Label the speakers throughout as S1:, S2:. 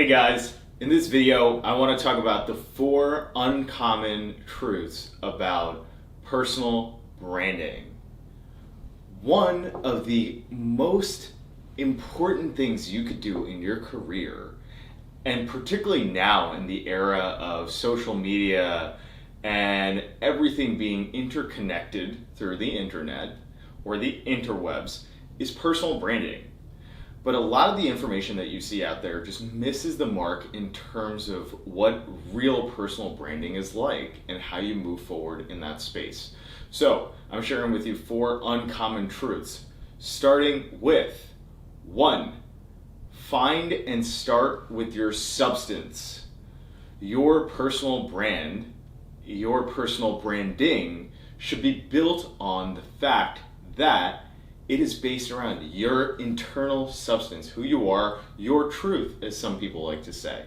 S1: Hey guys, in this video I want to talk about the 4 uncommon truths about personal branding. One of the most important things you could do in your career, and particularly now in the era of social media and everything being interconnected through the internet or the interwebs, is personal branding. But a lot of the information that you see out there just misses the mark in terms of what real personal branding is like and how you move forward in that space. So I'm sharing with you 4 uncommon truths, starting with 1, find and start with your substance. Your personal brand, your personal branding should be built on the fact that it is based around your internal substance, who you are, your truth, as some people like to say.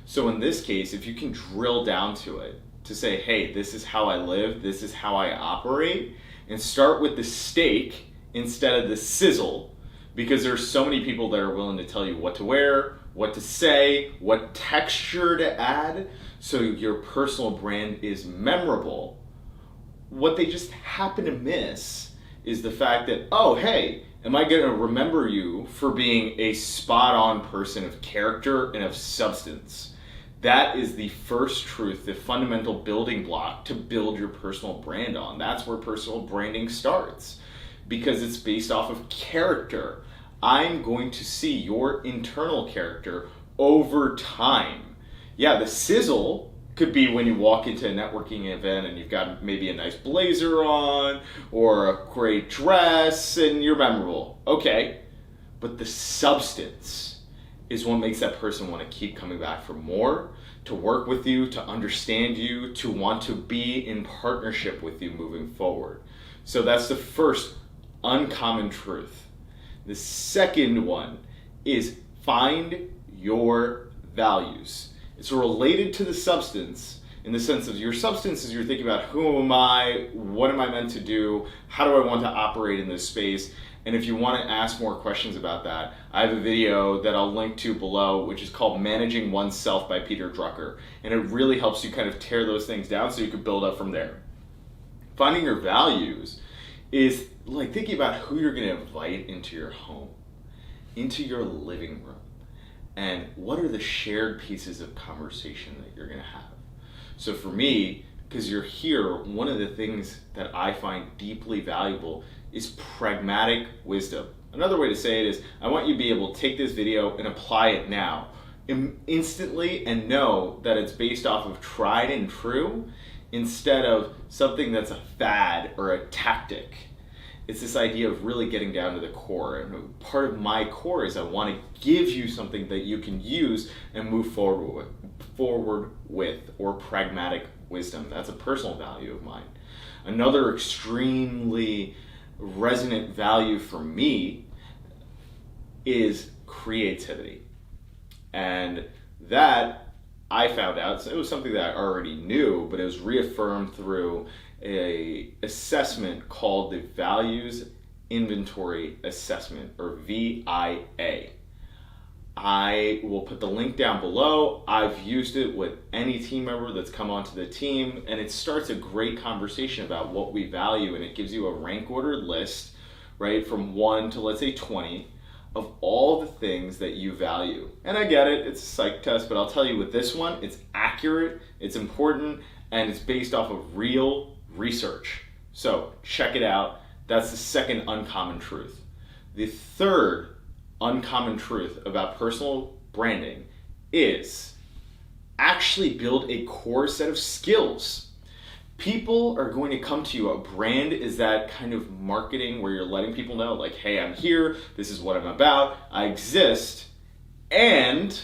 S1: So in this case, if you can drill down to it, to say, hey, this is how I live, this is how I operate, and start with the steak instead of the sizzle, because there's so many people that are willing to tell you what to wear, what to say, what texture to add, so your personal brand is memorable. What they just happen to miss is the fact that, oh, hey, am I going to remember you for being a spot-on person of character and of substance? That is the first truth, the fundamental building block to build your personal brand on. That's where personal branding starts, because it's based off of character. I'm going to see your internal character over time. Yeah, the sizzle could be when you walk into a networking event and you've got maybe a nice blazer on or a great dress and you're memorable. Okay, but the substance is what makes that person want to keep coming back for more, to work with you, to understand you, to want to be in partnership with you moving forward. So that's the first uncommon truth. The second one is find your values. It's related to the substance in the sense of your substance is you're thinking about who am I, what am I meant to do, how do I want to operate in this space. And if you want to ask more questions about that, I have a video that I'll link to below, which is called Managing Oneself by Peter Drucker. And it really helps you kind of tear those things down so you can build up from there. Finding your values is like thinking about who you're going to invite into your home, into your living room. And what are the shared pieces of conversation that you're going to have? So for me, because you're here, one of the things that I find deeply valuable is pragmatic wisdom. Another way to say it is, I want you to be able to take this video and apply it now, instantly, and know that it's based off of tried and true instead of something that's a fad or a tactic. It's this idea of really getting down to the core. And part of my core is I want to give you something that you can use and move forward with, or pragmatic wisdom. That's a personal value of mine. Another extremely resonant value for me is creativity. And that I found out, so it was something that I already knew, but it was reaffirmed through a assessment called the Values Inventory Assessment, or VIA. I will put the link down below. I've used it with any team member that's come onto the team, and it starts a great conversation about what we value, and it gives you a rank ordered list, right, from 1 to let's say 20 of all the things that you value. And I get it, it's a psych test, but I'll tell you with this one, it's accurate, it's important, and it's based off of real research. So check it out. That's the second uncommon truth. The third uncommon truth about personal branding is actually build a core set of skills. People are going to come to you. A brand is that kind of marketing where you're letting people know, like, hey, I'm here, this is what I'm about, I exist, and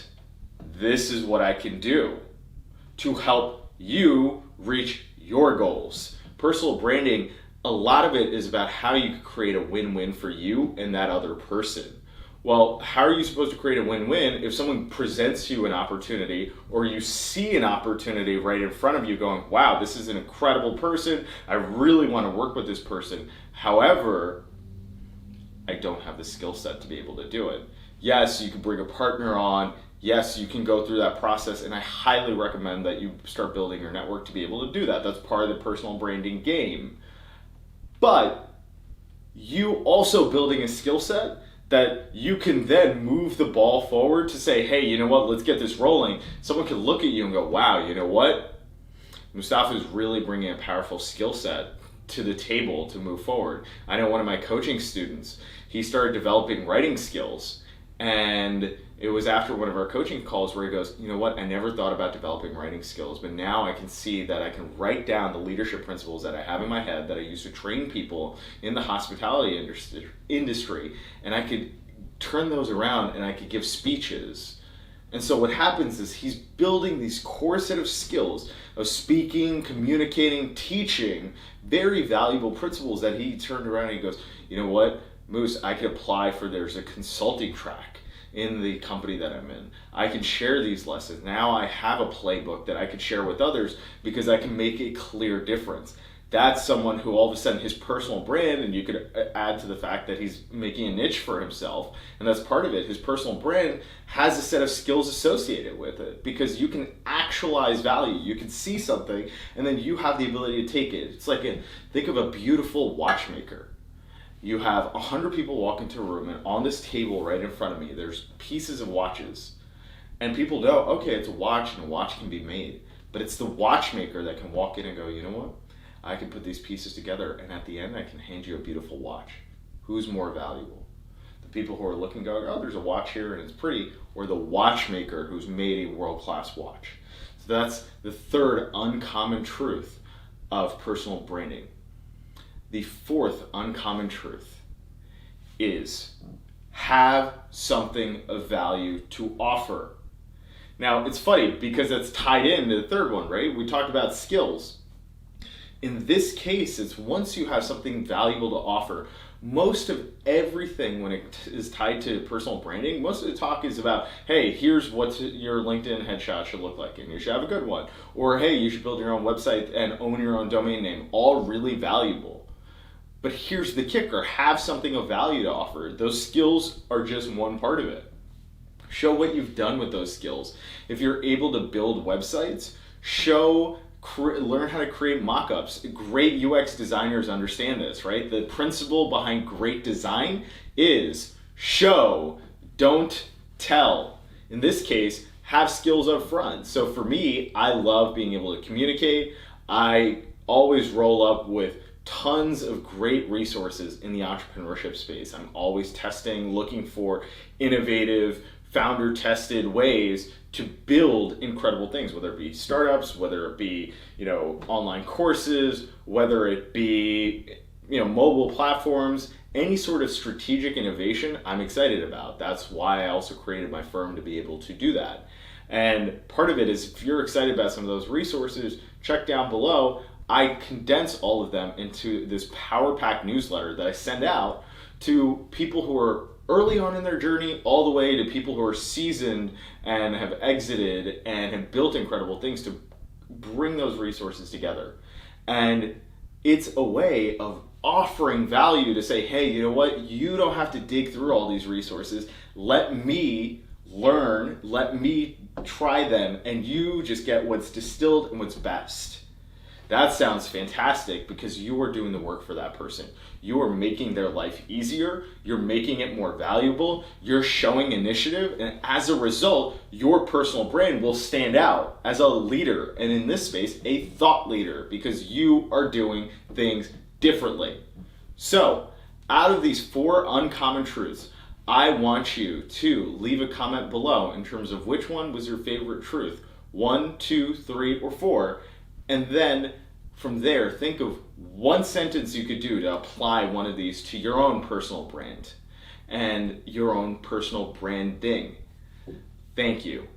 S1: this is what I can do to help you reach your goals. Personal branding, a lot of it is about how you can create a win-win for you and that other person. Well, how are you supposed to create a win-win if someone presents you an opportunity, or you see an opportunity right in front of you going, wow, this is an incredible person, I really want to work with this person. However, I don't have the skill set to be able to do it. Yes, you can bring a partner on Yes, you can go through that process, and I highly recommend that you start building your network to be able to do that. That's part of the personal branding game. But you also building a skill set that you can then move the ball forward to say, hey, you know what, let's get this rolling. Someone could look at you and go, wow, you know what? Mustafa is really bringing a powerful skill set to the table to move forward. I know one of my coaching students, he started developing writing skills, and it was after one of our coaching calls where he goes, you know what, I never thought about developing writing skills, but now I can see that I can write down the leadership principles that I have in my head that I used to train people in the hospitality industry, and I could turn those around and I could give speeches. And so what happens is he's building these core set of skills of speaking, communicating, teaching, very valuable principles that he turned around and he goes, you know what, Moose, I could apply for, there's a consulting track in the company that I'm in. I can share these lessons. Now I have a playbook that I could share with others because I can make a clear difference. That's someone who all of a sudden his personal brand, and you could add to the fact that he's making a niche for himself, and that's part of it. His personal brand has a set of skills associated with it because you can actualize value. You can see something, and then you have the ability to take it. It's like think of a beautiful watchmaker. You have 100 people walk into a room, and on this table right in front of me, there's pieces of watches. And people know, okay, it's a watch, and a watch can be made. But it's the watchmaker that can walk in and go, you know what? I can put these pieces together, and at the end, I can hand you a beautiful watch. Who's more valuable? The people who are looking going, oh, there's a watch here, and it's pretty, or the watchmaker who's made a world-class watch. So that's the third uncommon truth of personal branding. The fourth uncommon truth is have something of value to offer. Now, it's funny because it's tied into the third one, right? We talked about skills. In this case, it's once you have something valuable to offer, most of everything when it is tied to personal branding, most of the talk is about, hey, here's what your LinkedIn headshot should look like, and you should have a good one. Or, hey, you should build your own website and own your own domain name. All really valuable. But here's the kicker, have something of value to offer. Those skills are just one part of it. Show what you've done with those skills. If you're able to build websites, learn how to create mock-ups. Great UX designers understand this, right? The principle behind great design is show, don't tell. In this case, have skills up front. So for me, I love being able to communicate. I always roll up with tons of great resources in the entrepreneurship space. I'm always testing, looking for innovative, founder-tested ways to build incredible things, whether it be startups, whether it be, online courses, whether it be, mobile platforms, any sort of strategic innovation I'm excited about. That's why I also created my firm to be able to do that. And part of it is if you're excited about some of those resources, check down below. I condense all of them into this Power Pack newsletter that I send out to people who are early on in their journey all the way to people who are seasoned and have exited and have built incredible things to bring those resources together. And it's a way of offering value to say, hey, you know what? You don't have to dig through all these resources. Let me learn, let me try them, and you just get what's distilled and what's best. That sounds fantastic because you are doing the work for that person. You are making their life easier. You're making it more valuable. You're showing initiative. And as a result, your personal brand will stand out as a leader. And in this space, a thought leader because you are doing things differently. So out of these 4 uncommon truths, I want you to leave a comment below in terms of which one was your favorite truth. 1, 2, 3, or 4. And then from there, think of one sentence you could do to apply one of these to your own personal brand and your own personal branding. Thank you.